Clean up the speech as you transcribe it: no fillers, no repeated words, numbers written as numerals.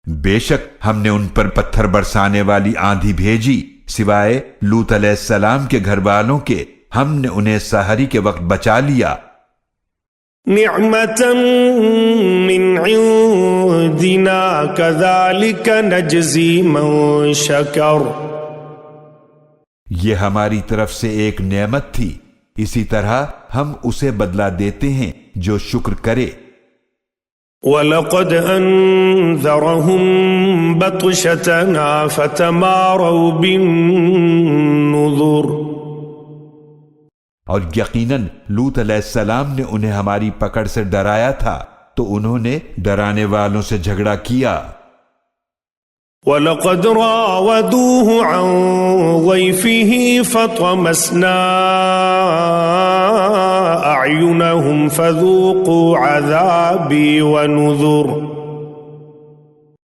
بے شک ہم نے ان پر پتھر برسانے والی آندھی بھیجی، سوائے لوط علیہ السلام کے گھر والوں کے، ہم نے انہیں سحری کے وقت بچا لیا۔ نعمة من عندنا كذلك نجزي من شكر، یہ ہماری طرف سے ایک نعمت تھی، اسی طرح ہم اسے بدلہ دیتے ہیں جو شکر کرے۔ وَلَقَدْ أَنذَرَهُمْ بَطْشَتَنَا فَتَمَارَوْا بِالنُّذُرِ، اور یقیناً لوط علیہ السلام نے انہیں ہماری پکڑ سے ڈرایا تھا تو انہوں نے ڈرانے والوں سے جھگڑا کیا۔ وَلَقَدْ رَاوَدُوهُ عَنْ ضَيْفِهِ فَطَمَسْنَا أَعْيُنَهُمْ فَذُوقُوا عَذَابِي وَنُذُرِ،